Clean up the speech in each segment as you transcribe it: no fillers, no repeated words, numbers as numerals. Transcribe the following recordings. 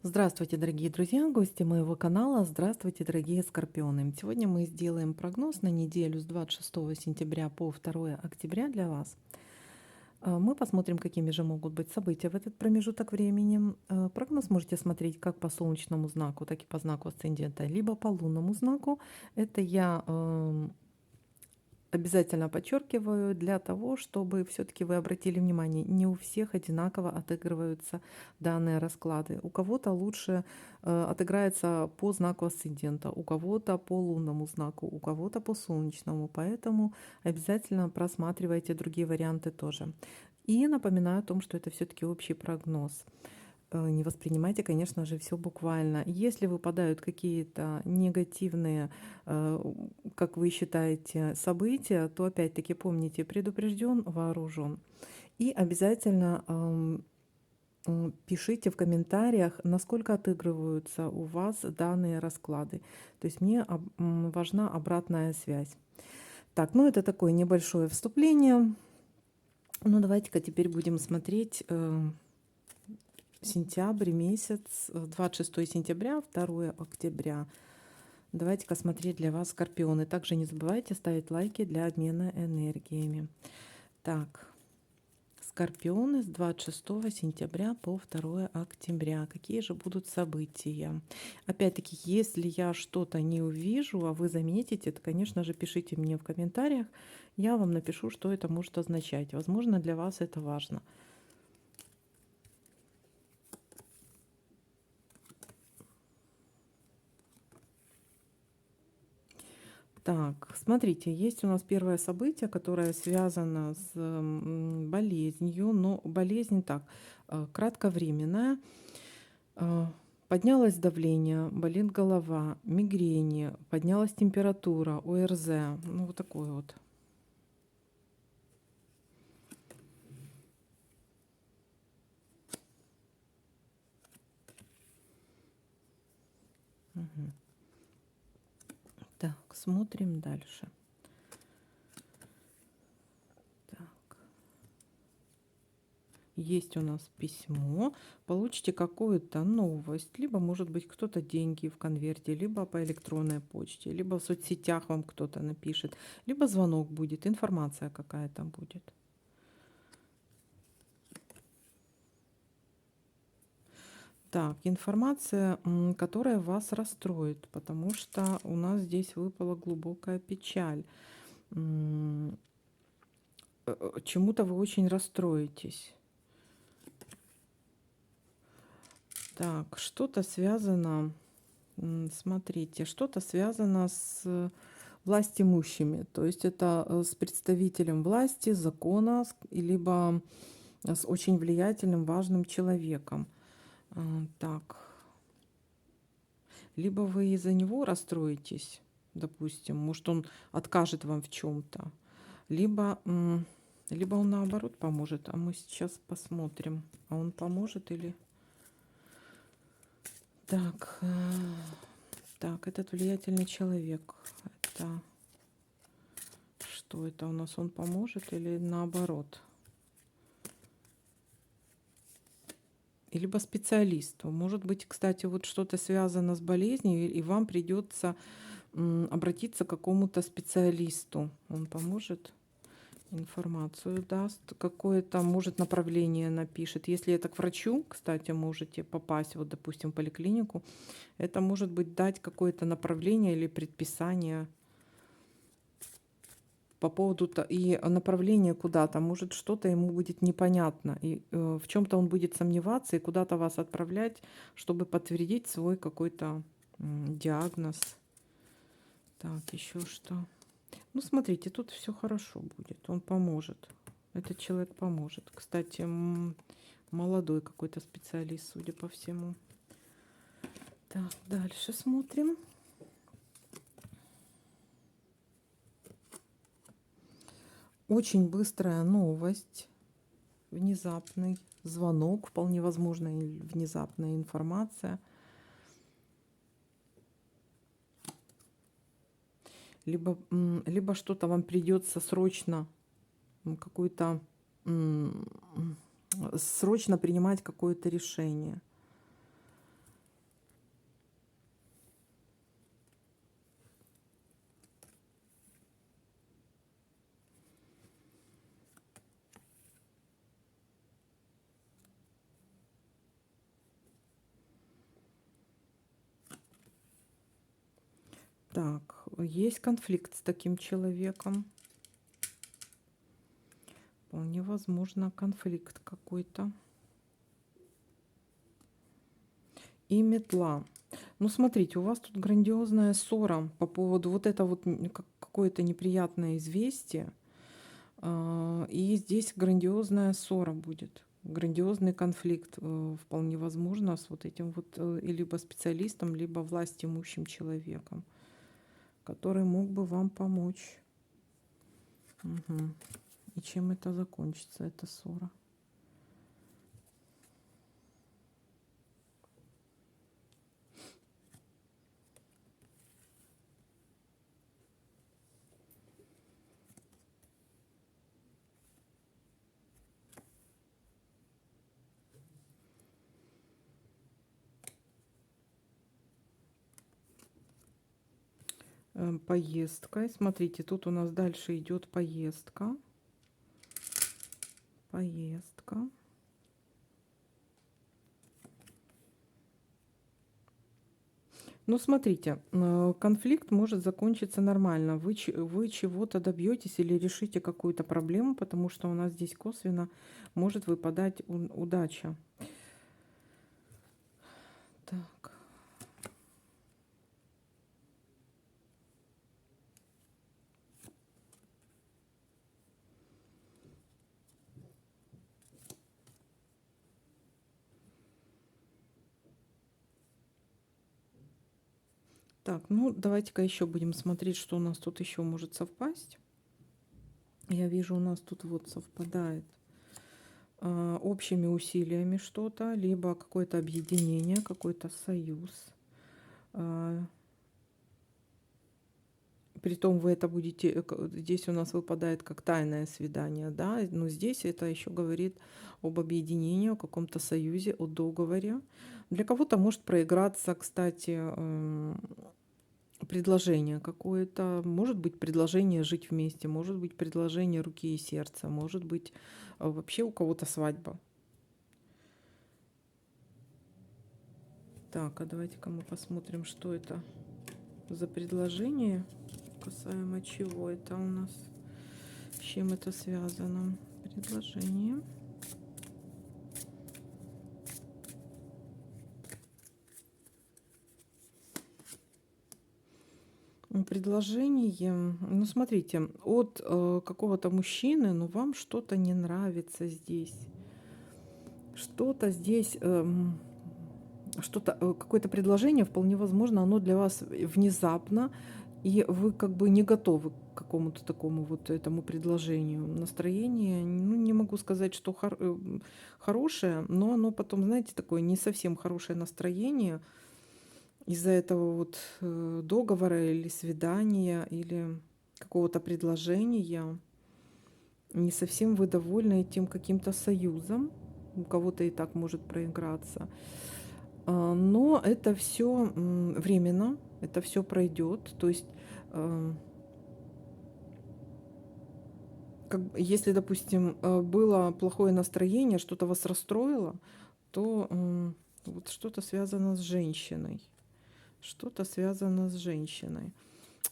Здравствуйте, дорогие друзья, гости моего канала. Здравствуйте, дорогие скорпионы. Сегодня мы сделаем прогноз на неделю с 26 сентября по 2 октября для вас. Мы посмотрим, какими же могут быть события в этот промежуток времени. Прогноз можете смотреть как по солнечному знаку, так и по знаку асцендента, либо по лунному знаку. Это я обязательно подчеркиваю для того, чтобы все-таки вы обратили внимание, не у всех одинаково отыгрываются данные расклады. У кого-то лучше отыграется по знаку асцендента, у кого-то по лунному знаку, у кого-то по солнечному. Поэтому обязательно просматривайте другие варианты тоже. И напоминаю о том, что это все-таки общий прогноз. Не воспринимайте, конечно же, все буквально. Если выпадают какие-то негативные, как вы считаете, события, то опять-таки помните: предупрежден, вооружен. И обязательно пишите в комментариях, насколько отыгрываются у вас данные расклады. То есть мне важна обратная связь. Так, ну это такое небольшое вступление. Ну давайте-ка теперь будем смотреть сентябрь месяц, 26 сентября, 2 октября. Давайте-ка смотреть для вас, скорпионы. Также не забывайте ставить лайки для обмена энергиями. Так, скорпионы с 26 сентября по 2 октября. Какие же будут события? Опять-таки, если я что-то не увижу, а вы заметите, то, конечно же, пишите мне в комментариях. Я вам напишу, что это может означать. Возможно, для вас это важно. Так, смотрите, есть у нас первое событие, которое связано с болезнью, но болезнь так, кратковременная. А, Поднялось давление, болит голова, мигрени, поднялась температура, ОРЗ, ну вот такой вот. Мгм. Так, смотрим дальше. Так. Есть у нас письмо, получите какую-то новость, либо, может быть, кто-то деньги в конверте, либо по электронной почте, либо в соцсетях вам кто-то напишет, либо звонок будет, информация какая-то будет. Так, информация, которая вас расстроит, потому что у нас здесь выпала глубокая печаль. М, Чему-то вы очень расстроитесь. Так, что-то связано, смотрите, что-то связано с властимущими. То есть это с представителем власти, закона, либо с очень влиятельным, важным человеком. Так, либо вы из-за него расстроитесь, допустим, может, он откажет вам в чем-то, либо, либо он наоборот поможет. А мы сейчас посмотрим, а он поможет или... Так, так, этот влиятельный человек, это что это у нас? Он поможет или наоборот? И либо специалисту. Может быть, кстати, вот что-то связано с болезнью, и вам придется обратиться к какому-то специалисту. Он поможет, информацию даст, какое-то, может, направление напишет. Если это к врачу, кстати, можете попасть, вот, допустим, в поликлинику, это может быть дать какое-то направление или предписание по поводу и направление куда-то. Может, что-то ему будет непонятно, и в чем-то он будет сомневаться, и куда-то вас отправлять, чтобы подтвердить свой какой-то диагноз. Так, еще что? Ну, смотрите, тут все хорошо будет. Он поможет. Этот человек поможет. Кстати, молодой какой-то специалист, судя по всему. Так, дальше смотрим. Очень быстрая новость. Внезапный звонок. Вполне возможно, внезапная информация. Либо что-то вам придется срочно, какую-то срочно принимать какое-то решение. Так, есть конфликт с таким человеком. Вполне возможно, конфликт какой-то. И метла. Ну, смотрите, у вас тут грандиозная ссора по поводу вот это вот какое-то неприятное известие. И здесь грандиозная ссора будет. Грандиозный конфликт вполне возможно с вот этим вот и либо специалистом, либо власть имущим человеком, который мог бы вам помочь. Мгм. И чем это закончится, эта ссора? Поездкой. Смотрите, тут у нас дальше идет поездка. Поездка. Ну, смотрите, конфликт может закончиться нормально. Вы чего-то добьетесь или решите какую-то проблему, потому что у нас здесь косвенно может выпадать удача. Так. Так, ну давайте-ка еще будем смотреть, что у нас тут еще может совпасть. Я вижу, у нас тут вот совпадает общими усилиями что-то, либо какое-то объединение, какой-то союз. Притом вы это будете, здесь у нас выпадает как тайное свидание, да, но здесь это еще говорит об объединении, о каком-то союзе, о договоре. Для кого-то может проиграться, кстати, предложение какое-то, может быть предложение жить вместе, может быть предложение руки и сердца, может быть вообще у кого-то свадьба. Так, а давайте-ка мы посмотрим, что это за предложение, касаемо чего это у нас, с чем это связано. Предложение. Предложение, ну смотрите, от какого-то мужчины, но вам что-то не нравится здесь. Что-то здесь, что-то, какое-то предложение, вполне возможно, оно для вас внезапно, и вы как бы не готовы к какому-то такому вот этому предложению. Настроение, ну, не могу сказать, что хорошее, но оно потом, знаете, такое не совсем хорошее настроение из-за этого вот договора или свидания, или какого-то предложения. Не совсем вы довольны этим каким-то союзом. У кого-то и так может проиграться. Но это все временно, это все пройдет. То есть, если, допустим, было плохое настроение, что-то вас расстроило, то вот что-то связано с женщиной. Что-то связано с женщиной.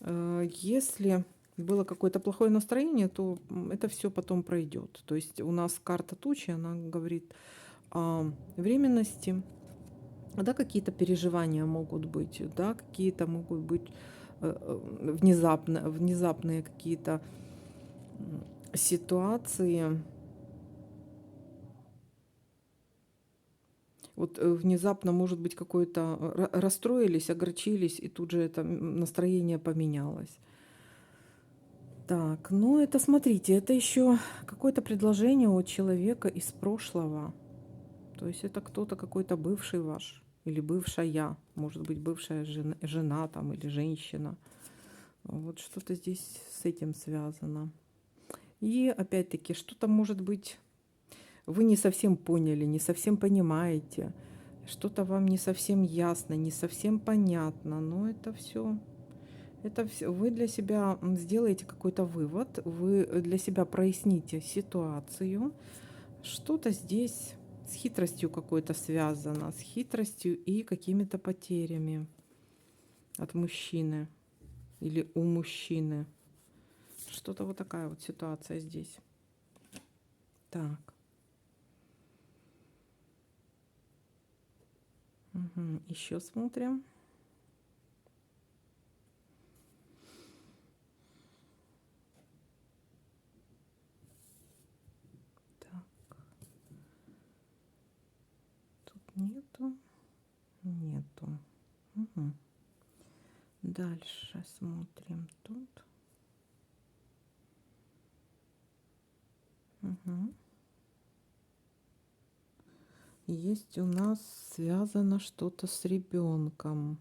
Если было какое-то плохое настроение, то это все потом пройдет. То есть у нас карта тучи, она говорит о временности. Да, какие-то переживания могут быть, да, какие-то могут быть внезапные какие-то ситуации. Вот внезапно, может быть, какое-то расстроились, огорчились, и тут же это настроение поменялось. Так, ну это смотрите, это еще какое-то предложение от человека из прошлого. То есть это кто-то, какой-то бывший ваш или бывшая, может быть, бывшая жена там или женщина. Вот что-то здесь с этим связано. И опять-таки, что-то может быть, вы не совсем поняли, не совсем понимаете, что-то вам не совсем ясно, не совсем понятно, но это все, вы для себя сделаете какой-то вывод, вы для себя проясните ситуацию, что-то здесь с хитростью какой-то связано, с хитростью и какими-то потерями от мужчины. или у мужчины. Что-то вот такая вот ситуация здесь. Так. Угу. Еще смотрим. Так. Тут нету. Нету. Угу. Дальше смотрим тут. Угу. Есть у нас связано что-то с ребенком.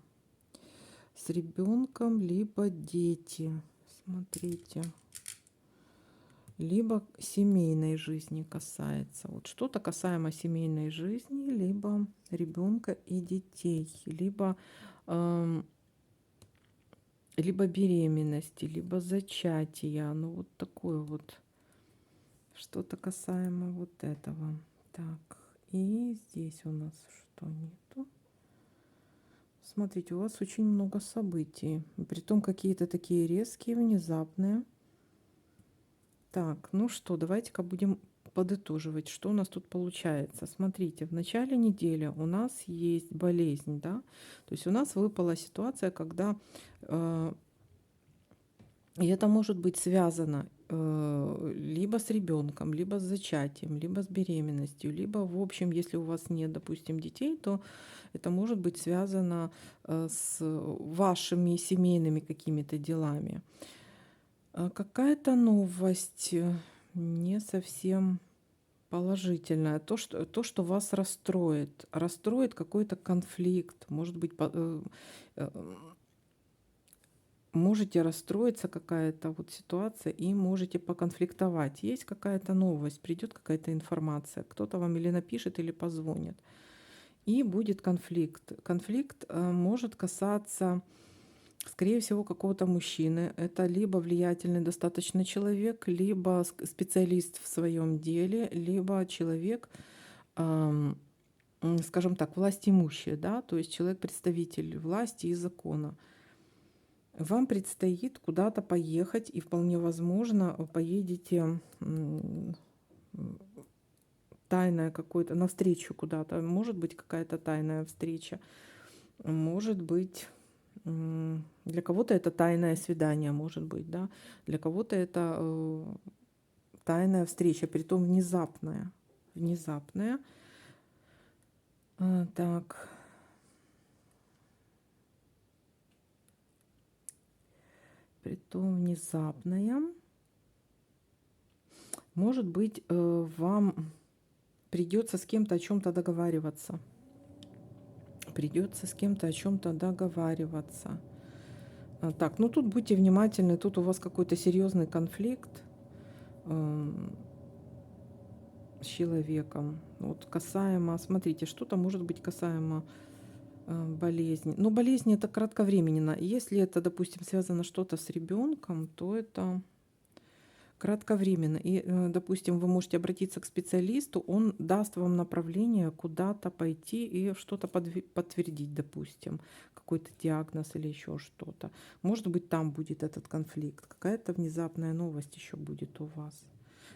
С ребенком, либо дети. Смотрите. Либо семейной жизни касается. Вот что-то касаемо семейной жизни, либо ребенка и детей, эм, либо беременности, либо зачатия. Ну вот такое вот. Что-то касаемо вот этого. Так, и здесь у нас что нету? Смотрите, у вас очень много событий. Притом какие-то такие резкие, внезапные. Так, ну что, давайте-ка будем подытоживать, что у нас тут получается. Смотрите, в начале недели у нас есть болезнь, да, то есть у нас выпала ситуация, когда и это может быть связано либо с ребенком, либо с зачатием, либо с беременностью, либо, в общем, если у вас нет, допустим, детей, то это может быть связано с вашими семейными какими-то делами. Какая-то новость не совсем положительная. То, что вас расстроит. Расстроит какой-то конфликт. Может быть, э, можете расстроиться, какая-то вот ситуация, и можете поконфликтовать. Есть какая-то новость, придет какая-то информация, кто-то вам или напишет, или позвонит. И будет конфликт. Конфликт может касаться, скорее всего, какого-то мужчины. Это либо влиятельный достаточно человек, либо специалист в своем деле, либо человек, скажем так, властимущий, да, то есть человек-представитель власти и закона. Вам предстоит куда-то поехать, и вполне возможно, поедете тайная какой-то навстречу куда-то. Может быть, какая-то тайная встреча. Может быть, для кого-то это тайное свидание, может быть, да. Для кого-то это тайная встреча, притом внезапная. Внезапная. Так. Притом внезапная. Может быть, вам придется с кем-то о чем-то договариваться. Придется с кем-то о чем-то договариваться. Так, ну тут будьте внимательны, тут у вас какой-то серьезный конфликт с человеком. Вот касаемо, смотрите, что-то может быть касаемо болезни. Но болезнь это кратковременно. Если это, допустим, связано что-то с ребенком, то это кратковременно. И, допустим, вы можете обратиться к специалисту, он даст вам направление куда-то пойти и что-то подтвердить, допустим, какой-то диагноз или еще что-то. Может быть, там будет этот конфликт. Какая-то внезапная новость еще будет у вас.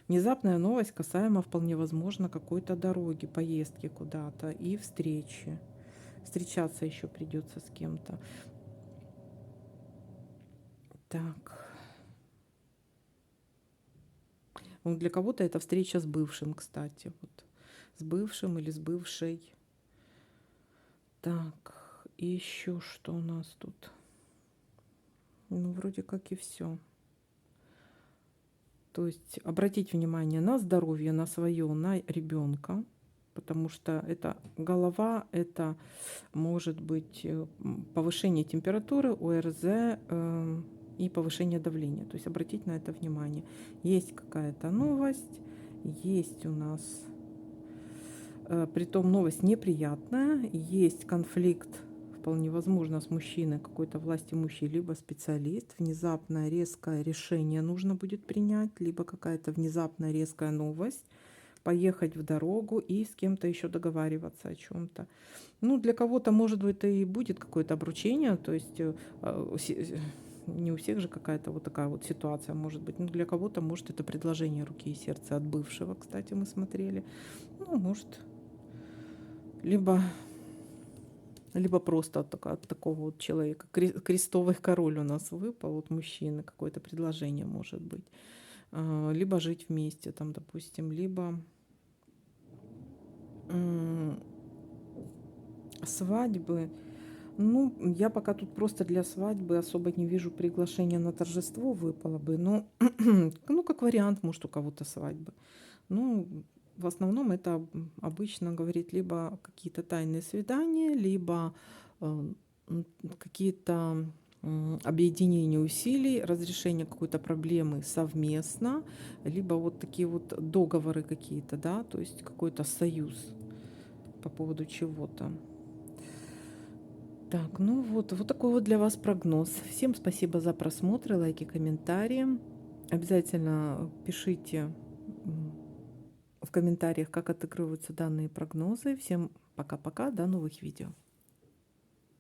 Внезапная новость касаемо, вполне возможно, какой-то дороги, поездки куда-то и встречи. Встречаться еще придется с кем-то. Так. Ну, для кого-то это встреча с бывшим, кстати. Вот. С бывшим или с бывшей. Так, и еще что у нас тут? Ну, вроде как и все. То есть обратить внимание на здоровье, на свое, на ребенка, потому что это голова, это может быть повышение температуры, ОРЗ и повышение давления. То есть обратить на это внимание. Есть какая-то новость, есть у нас, притом новость неприятная, есть конфликт, вполне возможно, с мужчиной, какой-то властимущий, либо специалист. Внезапное резкое решение нужно будет принять, либо какая-то внезапная резкая новость, поехать в дорогу и с кем-то еще договариваться о чем-то. Ну, для кого-то, может быть, и будет какое-то обручение, то есть не у всех же какая-то вот такая вот ситуация может быть. Ну, для кого-то, может, это предложение руки и сердца от бывшего, кстати, мы смотрели. Ну, может, либо, либо просто от такого вот человека. Крестовый король у нас выпал, вот мужчины, какое-то предложение может быть. Либо жить вместе, там, допустим, либо м, свадьбы. Ну, я пока тут просто для свадьбы особо не вижу приглашения на торжество выпало бы. Но, ну, как вариант, может, у кого-то свадьбы. Ну, в основном это обычно говорит либо какие-то тайные свидания, либо э, какие-то объединение усилий, разрешение какой-то проблемы совместно, либо вот такие вот договоры какие-то, да, то есть какой-то союз по поводу чего-то. Так, ну вот такой вот для вас прогноз. Всем спасибо за просмотры, лайки, комментарии. Обязательно пишите в комментариях, как отыгрываются данные прогнозы. Всем пока-пока, до новых видео.